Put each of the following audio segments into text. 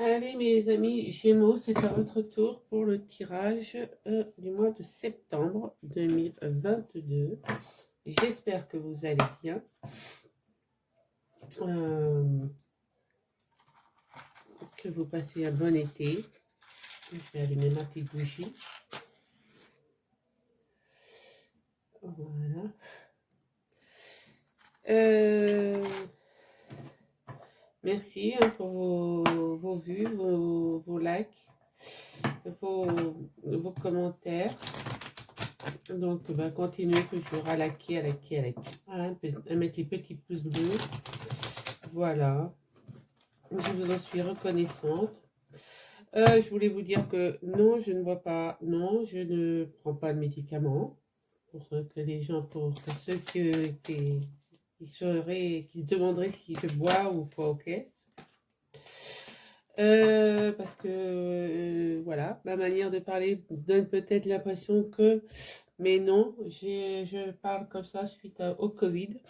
Allez mes amis Gémeaux, c'est à votre tour pour le tirage du mois de septembre 2022. J'espère que vous allez bien, que vous passez un bon été. Je vais allumer ma petite bougie. Voilà. Merci pour vos vues, vos likes, vos commentaires. Donc, continuez toujours à liker, à mettre les petits pouces bleus. Voilà. Je vous en suis reconnaissante. Je voulais vous dire que non, je ne bois pas, non, je ne prends pas de médicaments. Pour que les gens, pour que ceux qui se demanderaient si je bois ou quoi aux caisses. Parce que, voilà, ma manière de parler donne peut-être l'impression que... Mais non, je parle comme ça suite au Covid.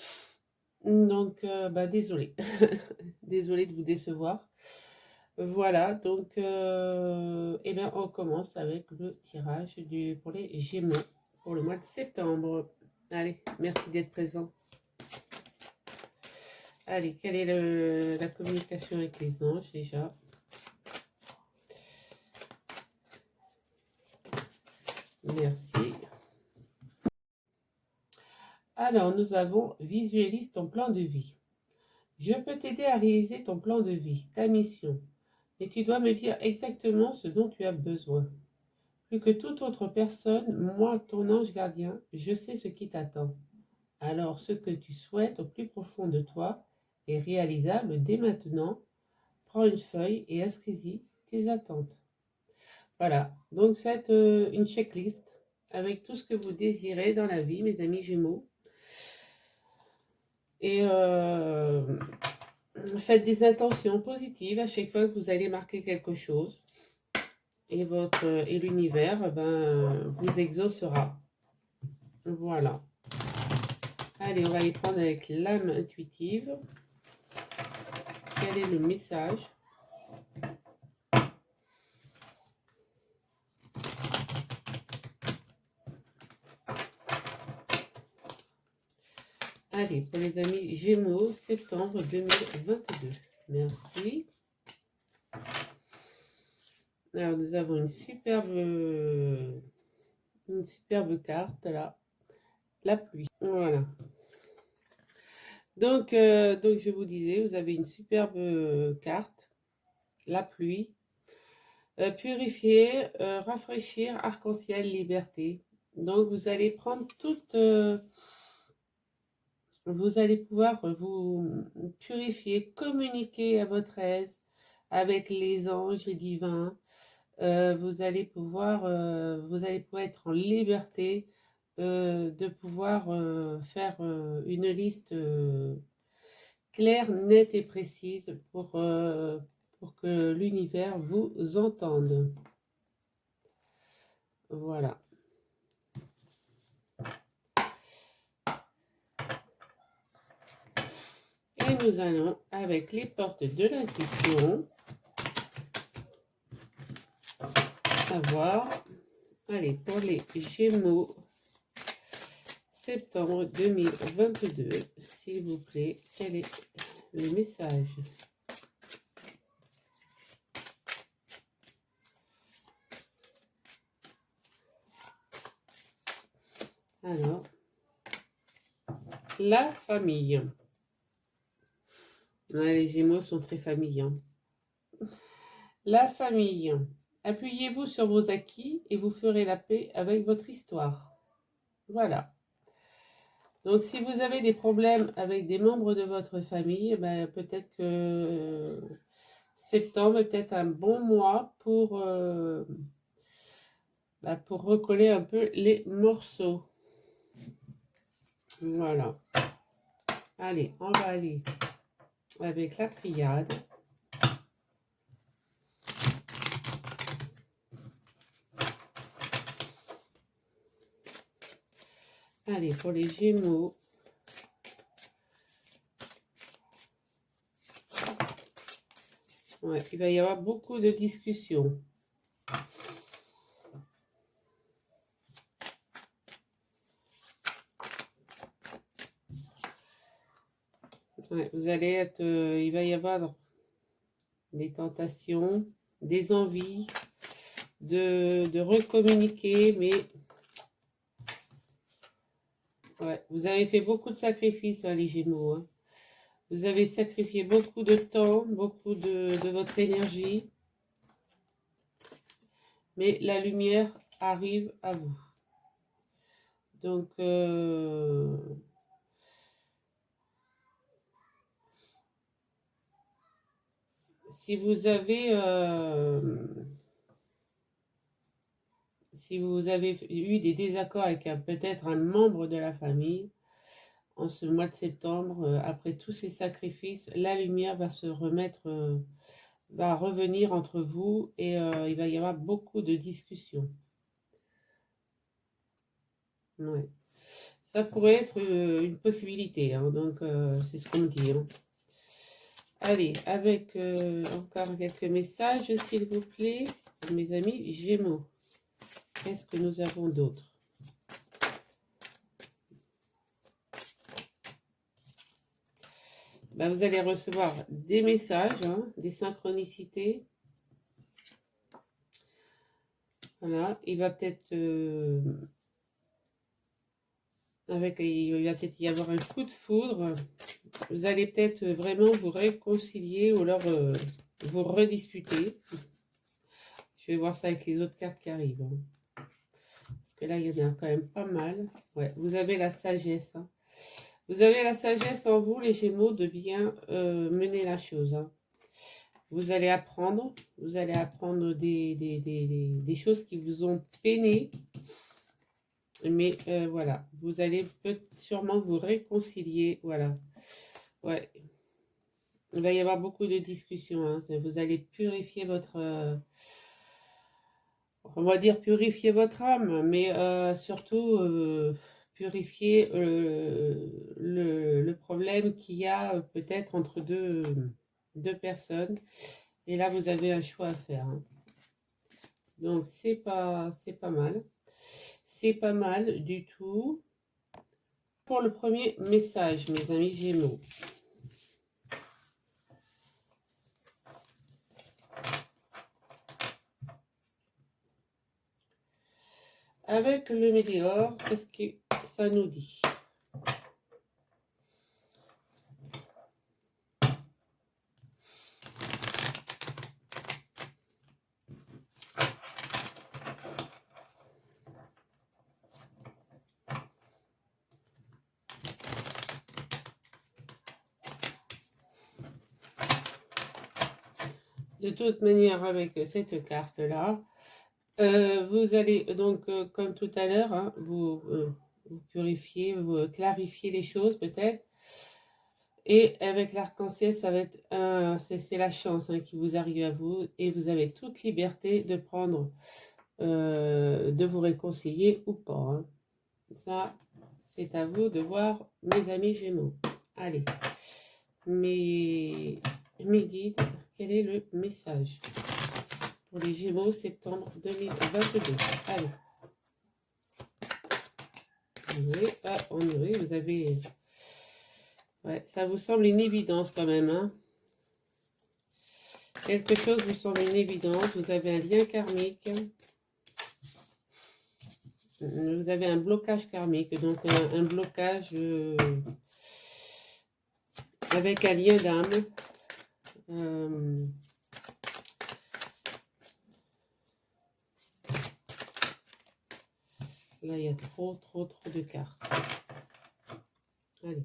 Donc, désolé. Désolée de vous décevoir. Voilà, donc, eh bien, on commence avec le tirage pour les Gémeaux pour le mois de septembre. Allez, merci d'être présent. Allez, quelle est la communication avec les anges déjà? Merci. Alors, nous avons visualise ton plan de vie. Je peux t'aider à réaliser ton plan de vie, ta mission, mais tu dois me dire exactement ce dont tu as besoin. Plus que toute autre personne, moi, ton ange gardien, je sais ce qui t'attend. Alors, ce que tu souhaites au plus profond de toi est réalisable dès maintenant. Prends une feuille et inscris-y tes attentes. Voilà, donc faites une checklist avec tout ce que vous désirez dans la vie, mes amis Gémeaux. Et faites des intentions positives à chaque fois que vous allez marquer quelque chose. Et l'univers vous exaucera. Voilà. Allez, on va y prendre avec l'âme intuitive. Quel est le message? Allez, pour les amis Gémeaux, septembre 2022. Merci. Alors, nous avons une superbe carte là. La pluie. Voilà. Donc, je vous disais, vous avez une superbe carte. La pluie. Purifier, rafraîchir, arc-en-ciel, liberté. Donc, vous allez prendre vous allez pouvoir vous purifier, communiquer à votre aise avec les anges et divins. Vous allez pouvoir être en liberté de pouvoir faire une liste claire, nette et précise pour que l'univers vous entende. Voilà. Et nous allons avec les portes de l'intuition savoir, allez, pour les Gémeaux, septembre 2022, s'il vous plaît, quel est le message? Alors, la famille. Ouais, les Gémeaux sont très familiers. La famille. Appuyez-vous sur vos acquis et vous ferez la paix avec votre histoire. Voilà. Donc, si vous avez des problèmes avec des membres de votre famille, peut-être que septembre est peut-être un bon mois pour recoller un peu les morceaux. Voilà. Allez, on va aller avec la triade. Allez, pour les Gémeaux. Ouais, il va y avoir beaucoup de discussions. Ouais, vous allez être, il va y avoir des tentations, des envies de recommuniquer, mais ouais, vous avez fait beaucoup de sacrifices, hein, les Gémeaux, hein. Vous avez sacrifié beaucoup de temps, beaucoup de votre énergie, mais la lumière arrive à vous. Donc, si vous avez eu des désaccords avec peut-être un membre de la famille, en ce mois de septembre, après tous ces sacrifices, la lumière va se remettre, va revenir entre vous et il va y avoir beaucoup de discussions. Ouais. Ça pourrait être une possibilité, hein, donc c'est ce qu'on me dit, hein. Allez, avec encore quelques messages, s'il vous plaît, pour mes amis Gémeaux. Qu'est-ce que nous avons d'autre? Ben, vous allez recevoir des messages, hein, des synchronicités. Voilà, il va peut-être il va peut-être y avoir un coup de foudre. Vous allez peut-être vraiment vous réconcilier ou alors vous redisputer. Je vais voir ça avec les autres cartes qui arrivent, hein. Parce que là, il y en a quand même pas mal. Ouais, vous avez la sagesse, hein. Vous avez la sagesse en vous, les Gémeaux, de bien mener la chose, hein. Vous allez apprendre des choses qui vous ont peiné. Mais voilà, vous allez sûrement vous réconcilier. Voilà. Ouais. Il va y avoir beaucoup de discussions, hein. Vous allez purifier votre... on va dire purifier votre âme, mais surtout purifier le problème qu'il y a peut-être entre deux personnes. Et là, vous avez un choix à faire, hein. Donc, c'est pas mal. C'est pas mal du tout. Pour le premier message, mes amis Gémeaux. Avec le météore, qu'est-ce que ça nous dit? De toute manière, avec cette carte-là, vous allez donc, comme tout à l'heure, hein, vous purifier, vous clarifier les choses peut-être. Et avec l'arc-en-ciel, ça va être c'est la chance, hein, qui vous arrive à vous. Et vous avez toute liberté de prendre, de vous réconcilier ou pas, hein. Ça, c'est à vous de voir, mes amis Gémeaux. Allez, mes guides, quel est le message pour les Gémeaux septembre 2022? Allez. Oui, oui, vous avez... Ouais, ça vous semble une évidence quand même, hein? Quelque chose vous semble une évidence. Vous avez un lien karmique. Vous avez un blocage karmique, donc un blocage avec un lien d'âme. Là, il y a trop de cartes. Allez.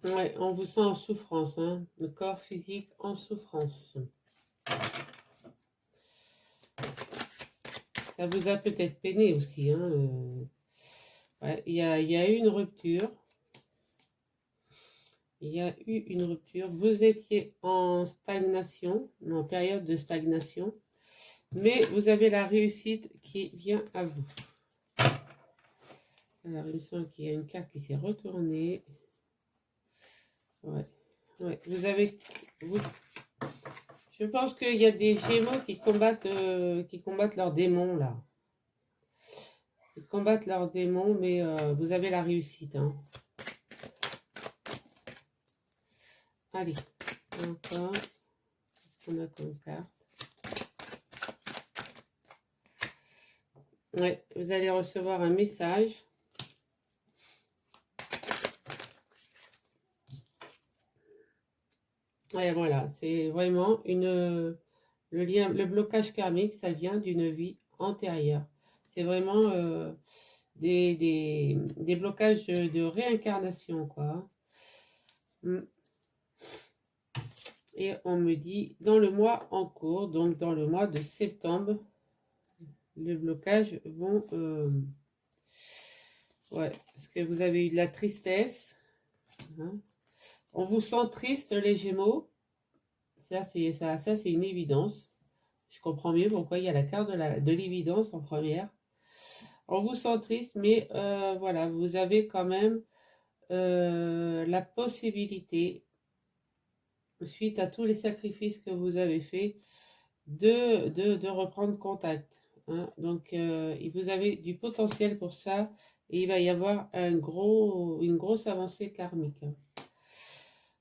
Ouais, on vous sent en souffrance, hein. Le corps physique en souffrance. Ça vous a peut-être peiné aussi, hein. Ouais, il y a eu une rupture. Il y a eu une rupture. Vous étiez en stagnation, en période de stagnation, mais vous avez la réussite qui vient à vous. Alors, il me semble qu'il y a une carte qui s'est retournée. Ouais. Ouais. Je pense qu'il y a des Gémeaux qui combattent leurs démons, là. Ils combattent leurs démons, mais vous avez la réussite, hein. Allez, encore. Qu'est-ce qu'on a comme carte? Ouais, vous allez recevoir un message. Ouais, voilà, c'est vraiment le blocage karmique, ça vient d'une vie antérieure. C'est vraiment des blocages de réincarnation, quoi. Mm. Et on me dit, dans le mois en cours, donc dans le mois de septembre, les blocages vont... ouais, parce que vous avez eu de la tristesse. Hein. On vous sent triste, les Gémeaux. Ça, c'est une évidence. Je comprends mieux pourquoi il y a la carte de l'évidence en première. On vous sent triste, mais voilà, vous avez quand même la possibilité, suite à tous les sacrifices que vous avez faits, de reprendre contact. Hein. Donc, vous avez du potentiel pour ça, et il va y avoir une grosse avancée karmique. Hein.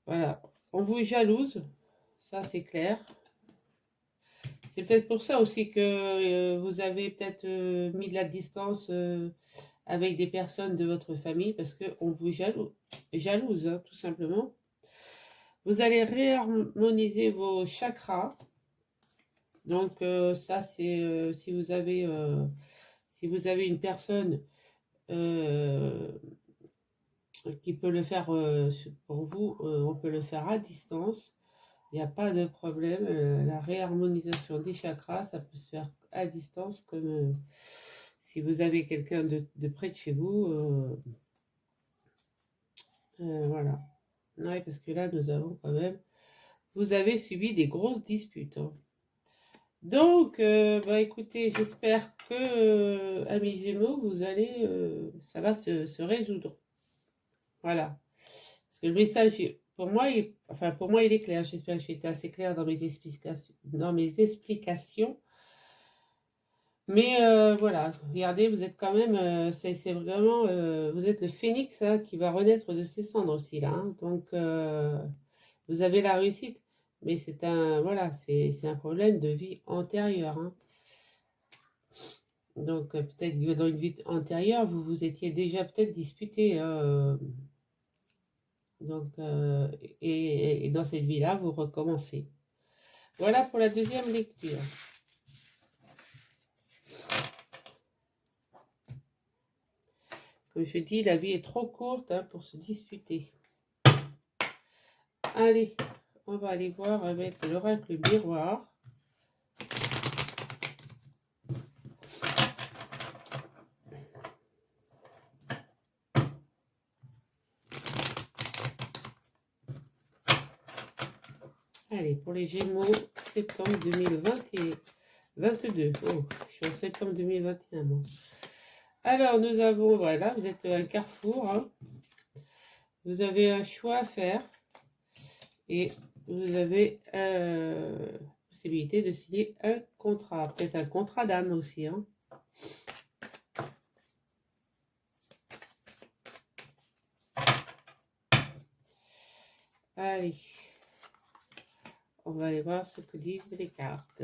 Voilà. On vous jalouse, ça c'est clair. C'est peut-être pour ça aussi que vous avez peut-être mis de la distance avec des personnes de votre famille, parce qu'on vous jalouse, hein, tout simplement. Vous allez réharmoniser vos chakras. Donc ça, c'est si vous avez une personne qui peut le faire pour vous, on peut le faire à distance. Il n'y a pas de problème. La réharmonisation des chakras, ça peut se faire à distance, comme si vous avez quelqu'un de près de chez vous. Voilà. Oui, parce que là, nous avons quand même... Vous avez subi des grosses disputes. Hein. Donc, bah, écoutez, j'espère que, amis Gémeaux, ça va se résoudre. Voilà. Parce que le message, pour moi, il est clair. J'espère que j'ai été assez claire dans mes explications. Mais voilà, regardez, vous êtes quand même, c'est vraiment, vous êtes le phénix hein, qui va renaître de ses cendres aussi là. Hein. Donc, vous avez la réussite, mais voilà, c'est un problème de vie antérieure. Hein. Donc, peut-être que dans une vie antérieure, vous vous étiez déjà peut-être disputé. Hein, donc, et dans cette vie-là, vous recommencez. Voilà pour la deuxième lecture. Comme je dis, la vie est trop courte hein, pour se disputer. Allez, on va aller voir avec l'oracle miroir. Allez, pour les Gémeaux, septembre 2022. Oh, je suis en septembre 2021, moi. Alors, nous avons, voilà, vous êtes un carrefour. Hein. Vous avez un choix à faire. Et vous avez possibilité de signer un contrat. Peut-être un contrat d'âme aussi. Hein. Allez. On va aller voir ce que disent les cartes.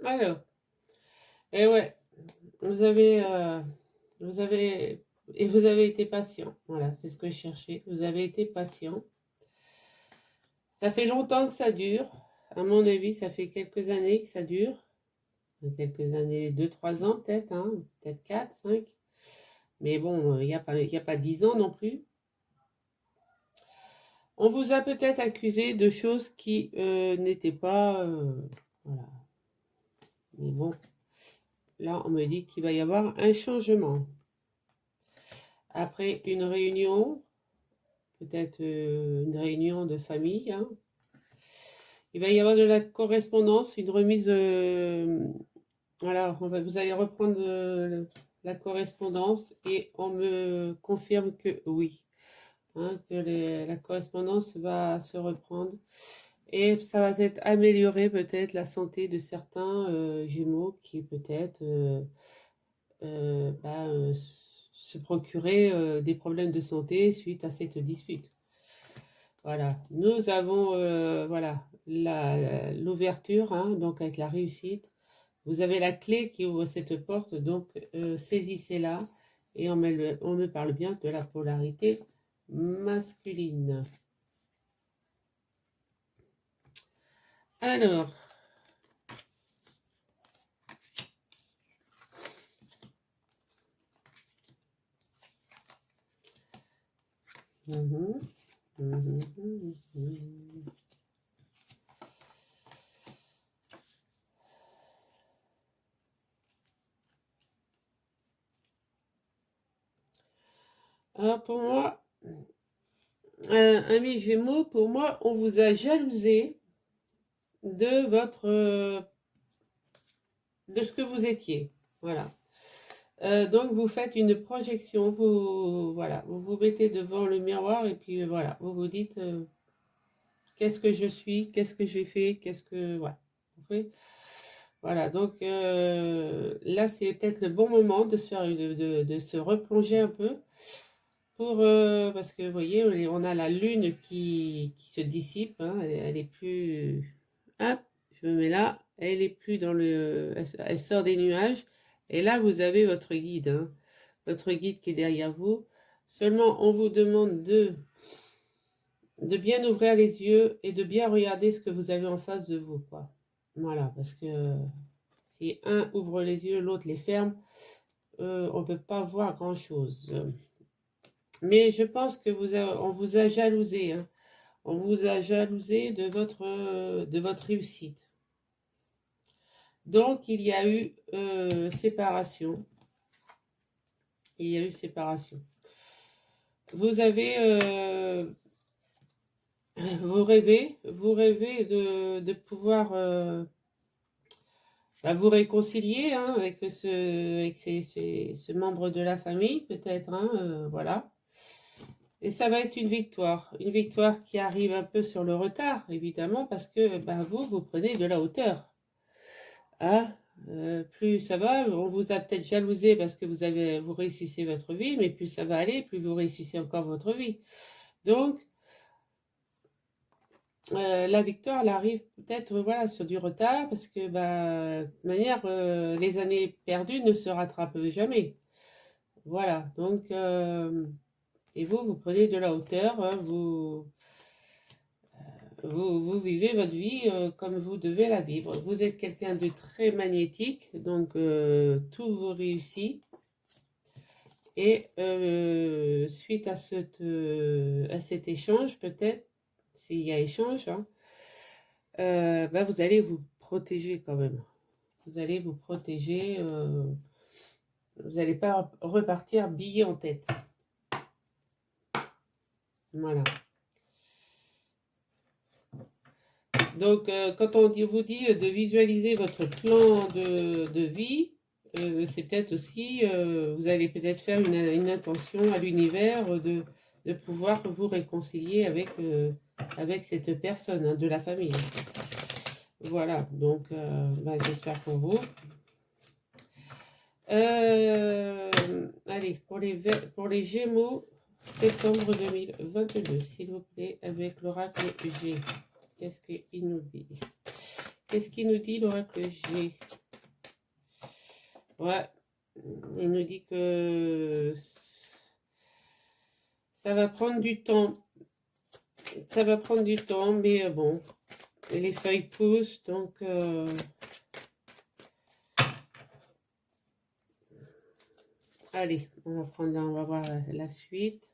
Alors, et ouais, vous avez été patient. Voilà, c'est ce que je cherchais. Vous avez été patient. Ça fait longtemps que ça dure. À mon avis, ça fait quelques années que ça dure. Quelques années, 2-3 ans peut-être, hein, peut-être 4, 5. Mais bon, il n'y a pas 10 ans non plus. On vous a peut-être accusé de choses qui n'étaient pas... voilà. Mais bon, là, on me dit qu'il va y avoir un changement. Après une réunion, peut-être une réunion de famille, hein. Il va y avoir de la correspondance, une remise. Voilà, vous allez reprendre la correspondance et on me confirme que oui, hein, que la correspondance va se reprendre et ça va être amélioré peut-être la santé de certains Gémeaux qui peut-être bah, se procuraient des problèmes de santé suite à cette dispute. Voilà, nous avons voilà l'ouverture, hein, donc avec la réussite. Vous avez la clé qui ouvre cette porte, donc saisissez-la et on me parle bien de la polarité masculine. Alors, mhm, mhm, mhm. Alors pour moi, ami Gémeaux, pour moi, on vous a jalousé de de ce que vous étiez. Voilà. Donc vous faites une projection, voilà, vous vous mettez devant le miroir et puis voilà, vous vous dites qu'est-ce que je suis, qu'est-ce que j'ai fait, qu'est-ce que voilà. Voilà, donc là c'est peut-être le bon moment de se faire de se replonger un peu pour parce que vous voyez on a la lune qui se dissipe, hein, elle est plus, hop, je me mets là, elle est plus dans elle sort des nuages et là vous avez votre guide, hein, votre guide qui est derrière vous. Seulement on vous demande de bien ouvrir les yeux et de bien regarder ce que vous avez en face de vous, quoi. Voilà, parce que si un ouvre les yeux, l'autre les ferme, on ne peut pas voir grand-chose. Mais je pense que on vous a jalousé, hein. On vous a jalousé de votre réussite. Donc, il y a eu séparation. Il y a eu séparation. Vous avez... vous rêvez de pouvoir bah, vous réconcilier, hein, avec ce membre de la famille, peut-être, hein, voilà. Et ça va être une victoire qui arrive un peu sur le retard, évidemment, parce que bah, vous prenez de la hauteur. Hein. Plus ça va, on vous a peut-être jalousé parce que vous réussissez votre vie, mais plus ça va aller, plus vous réussissez encore votre vie. Donc, la victoire, elle arrive peut-être voilà, sur du retard, parce que bah, de toute manière, les années perdues ne se rattrapent jamais. Voilà, donc, et vous prenez de la hauteur, hein, vous vivez votre vie comme vous devez la vivre. Vous êtes quelqu'un de très magnétique, donc tout vous réussit. Et suite à cet échange, peut-être, s'il y a échange, hein, bah, vous allez vous protéger quand même. Vous allez vous protéger. Vous n'allez pas repartir billet en tête. Voilà. Donc, quand vous dit de visualiser votre plan de vie, c'est peut-être aussi, vous allez peut-être faire une intention à l'univers de pouvoir vous réconcilier avec cette personne, hein, de la famille. Voilà, donc bah, j'espère pour vous. Allez, pour les Gémeaux, septembre 2022, s'il vous plaît, avec l'oracle G. Qu'est-ce qu'il nous dit? Qu'est-ce qu'il nous dit, l'oracle G? Ouais, il nous dit que ça va prendre du temps. Ça va prendre du temps, mais bon, les feuilles poussent, donc... allez, on va voir la suite.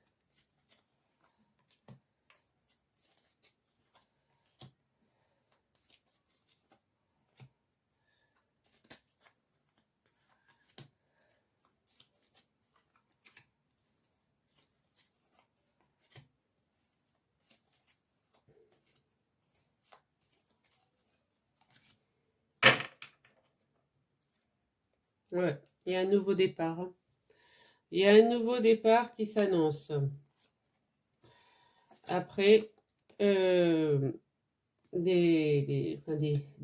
Ouais, il y a un nouveau départ, hein. Il y a un nouveau départ qui s'annonce. Après euh, des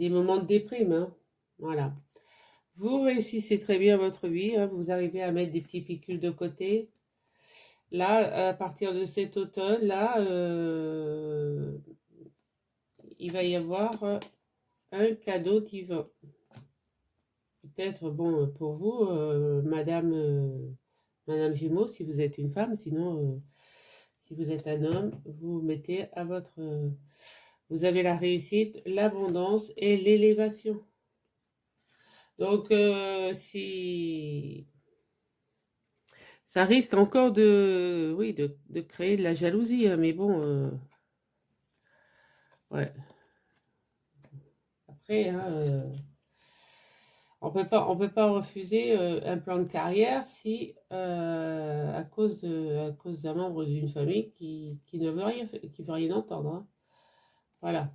moments de déprime, hein. Voilà. Vous réussissez très bien votre vie, hein. Vous arrivez à mettre des petits picules de côté. Là, à partir de cet automne, là, il va y avoir un cadeau divin. Peut-être, bon, pour vous, Madame Gémeaux, si vous êtes une femme, sinon, si vous êtes un homme, vous mettez à votre... vous avez la réussite, l'abondance et l'élévation. Donc, si... Ça risque encore de, oui, de créer de la jalousie, hein, mais bon, ouais. Après, hein, on peut pas refuser un plan de carrière si, à cause d'un membre d'une famille qui ne veut rien, qui veut rien entendre, hein. Voilà.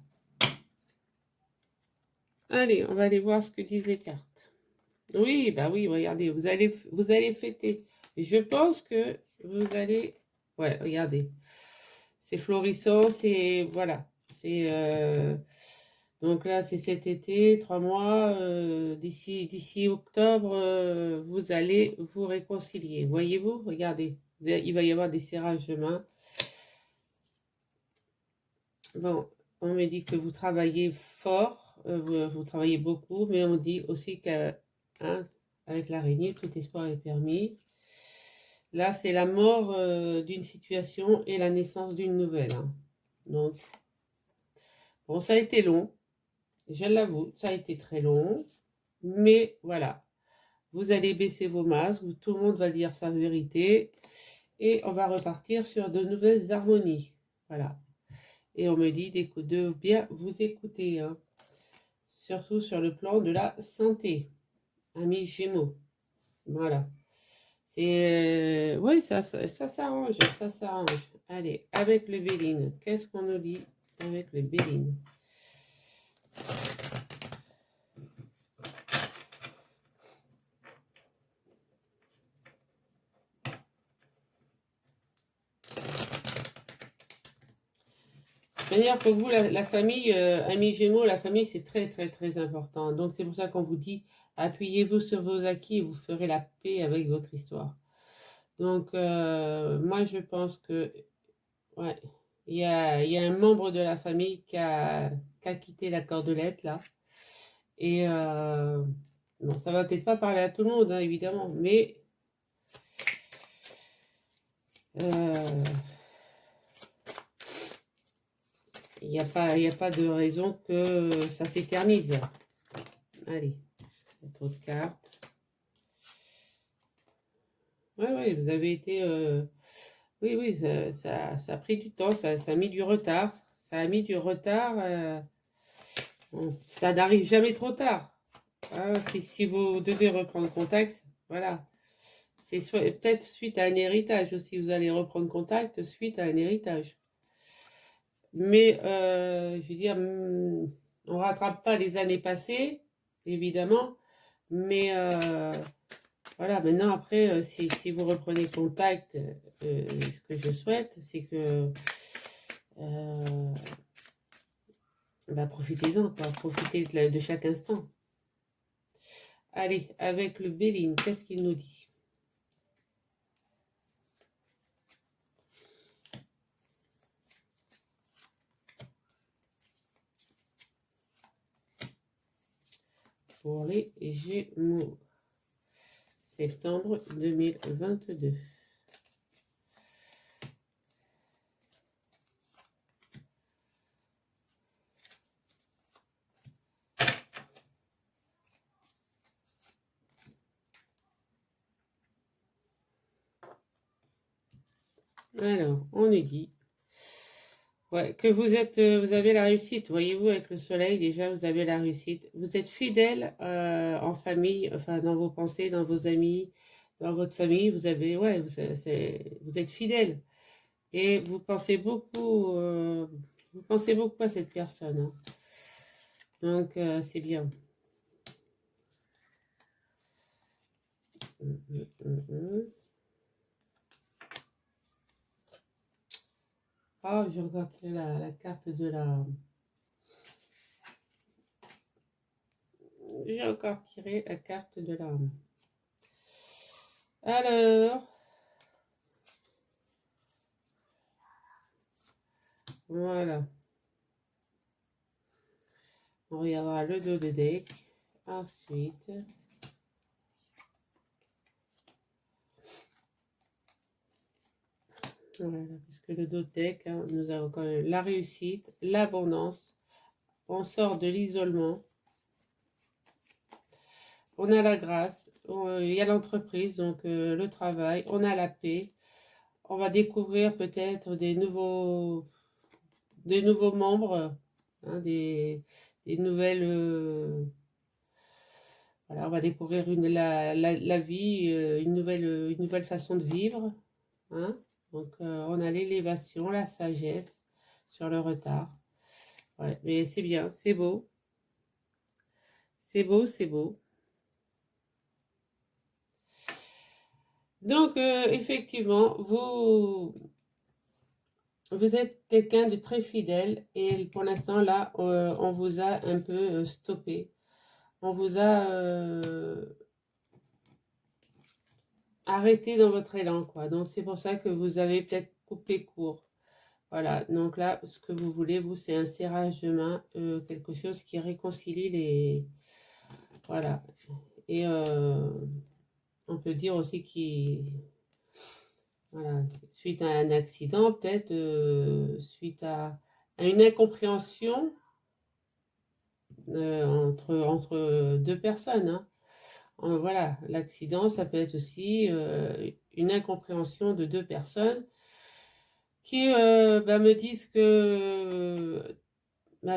Allez, on va aller voir ce que disent les cartes. Oui, bah oui, regardez, vous allez fêter. Je pense que vous allez, ouais, regardez, c'est florissant, c'est, voilà, c'est, donc là, c'est cet été, 3 mois, d'ici octobre, vous allez vous réconcilier. Voyez-vous, regardez, il va y avoir des serrages de main. Bon, on me dit que vous travaillez fort, vous travaillez beaucoup, mais on dit aussi qu'avec l'araignée, tout espoir est permis. Là, c'est la mort d'une situation et la naissance d'une nouvelle, hein. Donc, bon, ça a été long, je l'avoue, ça a été très long, mais voilà. Vous allez baisser vos masques, tout le monde va dire sa vérité, et on va repartir sur de nouvelles harmonies. Voilà. Et on me dit de bien vous écouter, hein. Surtout sur le plan de la santé, amis Gémeaux. Voilà. C'est... oui, ça s'arrange, ça s'arrange. Allez, avec le Béline, qu'est-ce qu'on nous dit avec le Béline? D'ailleurs, pour vous, la famille, amis Gémeaux, la famille, c'est très, très, très important. Donc, c'est pour ça qu'on vous dit, appuyez-vous sur vos acquis et vous ferez la paix avec votre histoire. Donc, moi, je pense que, ouais, il y a un membre de la famille qui a quitté la cordelette, là. Et, bon, ça va peut-être pas parler à tout le monde, hein, évidemment, mais euh, il y a pas de raison que ça s'éternise. Allez, trop de cartes. Oui, oui, vous avez été... oui, oui, ça a pris du temps, ça a mis du retard. Ça a mis du retard. Bon, ça n'arrive jamais trop tard, hein. Si vous devez reprendre contact, voilà. C'est peut-être suite à un héritage aussi. Vous allez reprendre contact suite à un héritage. Mais, je veux dire, on rattrape pas les années passées, évidemment. Mais voilà, maintenant, après, si vous reprenez contact, ce que je souhaite, c'est que bah, profitez-en, quoi. Profitez de chaque instant. Allez, avec le Béline, qu'est-ce qu'il nous dit? Pour les Gémeaux, septembre 2022. Alors, on nous dit ouais, que vous avez la réussite. Voyez-vous, avec le soleil, déjà, vous avez la réussite. Vous êtes fidèle en famille, enfin, dans vos pensées, dans vos amis, dans votre famille. Vous avez, ouais, vous êtes fidèle. Et vous pensez beaucoup à cette personne, hein. Donc, c'est bien. Ah, j'ai encore tiré la carte de la... J'ai encore tiré la carte de la... Alors, voilà. On regardera le dos de deck. Ensuite, voilà, puisque le dos de deck, hein, nous avons quand même la réussite, l'abondance. On sort de l'isolement. On a la grâce. Il y a l'entreprise, donc le travail. On a la paix. On va découvrir peut-être des nouveaux membres, hein, des nouvelles... voilà, on va découvrir la vie, une nouvelle façon de vivre. Hein. Donc, on a l'élévation, la sagesse sur le retard. Ouais, mais c'est bien, c'est beau. C'est beau, c'est beau. Donc, effectivement, vous êtes quelqu'un de très fidèle et pour l'instant, là, on vous a un peu stoppé. On vous a arrêté dans votre élan, quoi. Donc, c'est pour ça que vous avez peut-être coupé court. Voilà, donc là, ce que vous voulez, vous, c'est un serrage de main, quelque chose qui réconcilie les... Voilà. Et on peut dire aussi qu'il... Voilà, suite à un accident, peut-être suite à une incompréhension entre deux personnes. Hein. Voilà, l'accident, ça peut être aussi une incompréhension de deux personnes qui me disent que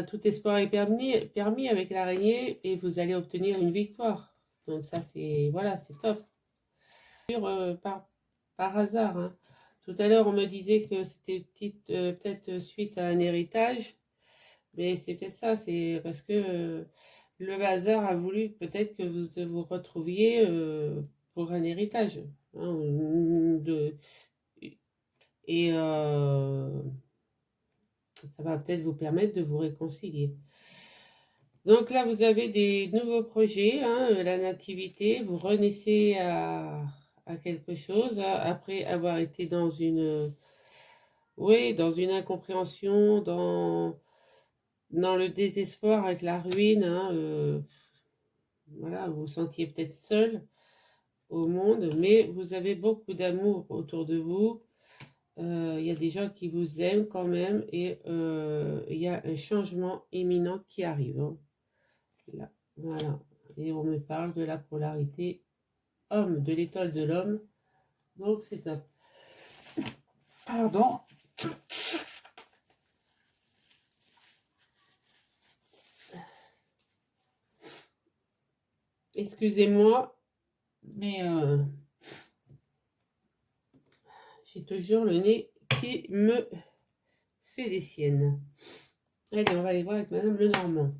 tout espoir est permis avec l'araignée et vous allez obtenir une victoire. Donc ça, c'est voilà, c'est top. Par hasard. Hein. Tout à l'heure, on me disait que c'était peut-être suite à un héritage, mais c'est peut-être ça, c'est parce que le hasard a voulu peut-être que vous vous retrouviez pour un héritage. Hein, et ça va peut-être vous permettre de vous réconcilier. Donc là, vous avez des nouveaux projets, hein, la nativité, vous renaissez à quelque chose hein, après avoir été dans une, oui, dans une incompréhension, dans le désespoir avec la ruine. Hein, voilà, vous vous sentiez peut-être seul au monde, mais vous avez beaucoup d'amour autour de vous. Il y a des gens qui vous aiment quand même et il y a un changement imminent qui arrive. Hein. Là, voilà. Et on me parle de la polarité homme, de l'étoile de l'homme. Donc c'est un... Pardon. Excusez-moi, mais j'ai toujours le nez qui me fait des siennes. Allez, on va aller voir avec Madame Lenormand.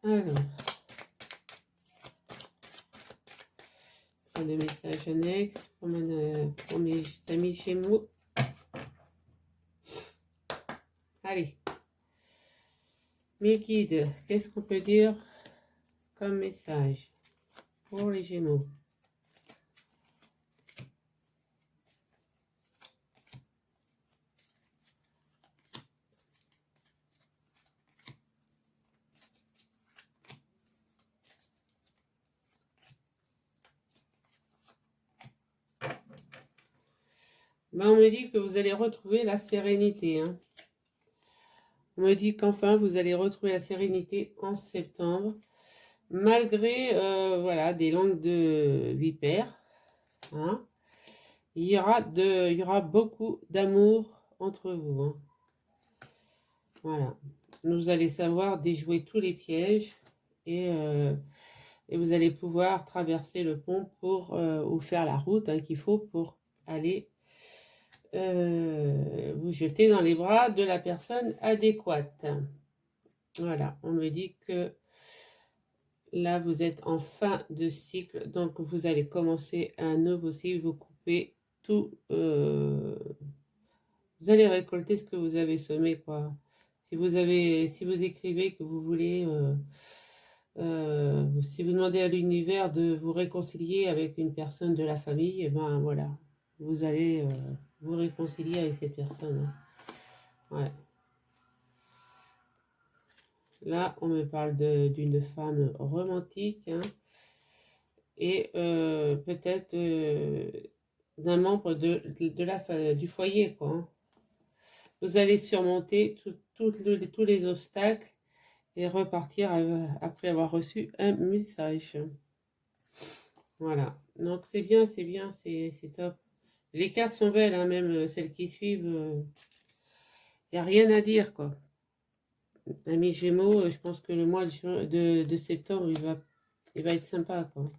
Alors, pas de message annexe pour mes amis Gémeaux. Allez, mes guides, qu'est-ce qu'on peut dire comme message pour les Gémeaux? On me dit que vous allez retrouver la sérénité. Hein. On me dit qu'enfin, vous allez retrouver la sérénité en septembre, malgré voilà, des langues de vipère. Hein. Il y aura beaucoup d'amour entre vous. Hein. Voilà. Vous allez savoir déjouer tous les pièges et vous allez pouvoir traverser le pont pour ou faire la route hein, qu'il faut pour aller vous jetez dans les bras de la personne adéquate. Voilà, on me dit que là, vous êtes en fin de cycle, donc vous allez commencer un nouveau cycle, vous coupez tout, vous allez récolter ce que vous avez semé, quoi. Si vous écrivez que vous voulez, si vous demandez à l'univers de vous réconcilier avec une personne de la famille, et ben voilà, vous allez vous réconcilier avec cette personne, hein. Ouais. Là, on me parle d'une femme romantique, hein, et peut-être d'un membre du foyer, quoi, hein. Vous allez surmonter tous les obstacles et repartir après avoir reçu un message. Voilà. Donc c'est bien, c'est top. Les cartes sont belles, hein, même celles qui suivent. Il n'y a rien à dire, quoi. Ami Gémeaux, je pense que le mois de septembre, il va être sympa, quoi.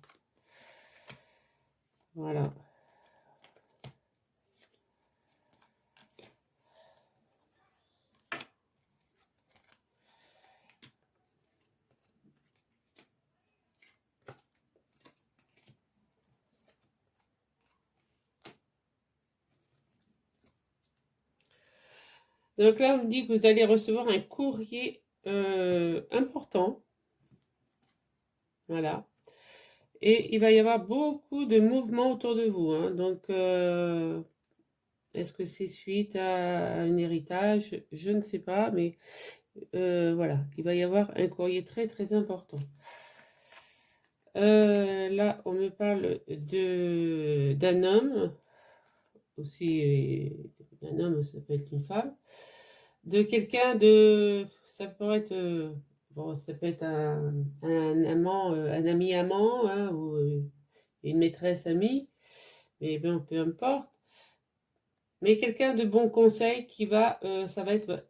Voilà. Donc là, on me dit que vous allez recevoir un courrier important. Voilà. Et il va y avoir beaucoup de mouvements autour de vous, hein. Donc, est-ce que c'est suite à un héritage? Je ne sais pas, mais voilà, il va y avoir un courrier très très important. Là, on me parle d'un homme, aussi d'un homme, ça peut être une femme, de quelqu'un ça pourrait être, bon, ça peut être un amant, un ami amant, hein, ou une maîtresse amie, mais bon, peu importe. Mais quelqu'un de bon conseil qui ça va être,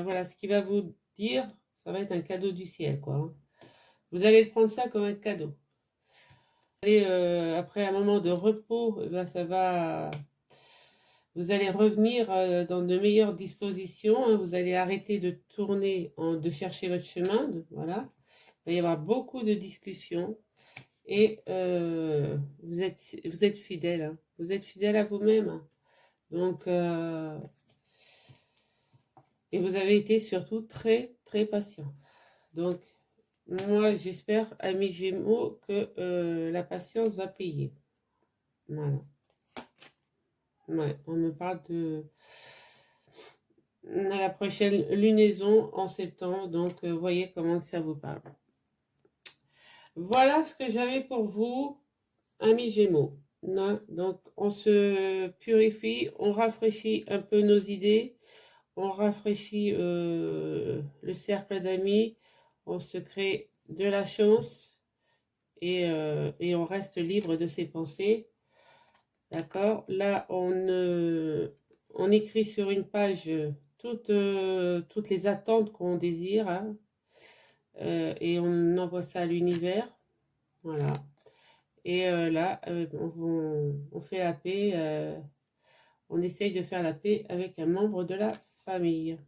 voilà, ce qu'il va vous dire, ça va être un cadeau du ciel, quoi, hein. Vous allez prendre ça comme un cadeau. Et après un moment de repos, ben, vous allez revenir dans de meilleures dispositions, hein. Vous allez arrêter de tourner, de chercher votre chemin, voilà. Il va y avoir beaucoup de discussions et vous êtes fidèle, hein. Vous êtes fidèle à vous-même, hein. Donc, et vous avez été surtout très, très patient. Donc, moi, j'espère, amis Gémeaux, que la patience va payer. Voilà. Ouais, on me parle de la prochaine lunaison en septembre. Donc, voyez comment ça vous parle. Voilà ce que j'avais pour vous, amis Gémeaux. Donc, on se purifie, on rafraîchit un peu nos idées, on rafraîchit le cercle d'amis, on se crée de la chance et on reste libre de ses pensées. D'accord? Là, on écrit sur une page toutes les attentes qu'on désire, hein, et on envoie ça à l'univers. Voilà. Et là, on fait la paix, on essaye de faire la paix avec un membre de la famille.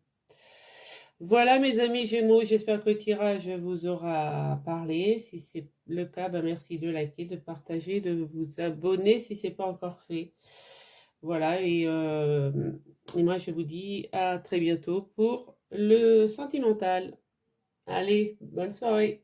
Voilà mes amis Gémeaux, j'espère que le tirage vous aura parlé. Si c'est le cas, ben merci de liker, de partager, de vous abonner si ce n'est pas encore fait. Voilà, et moi je vous dis à très bientôt pour le sentimental. Allez, bonne soirée.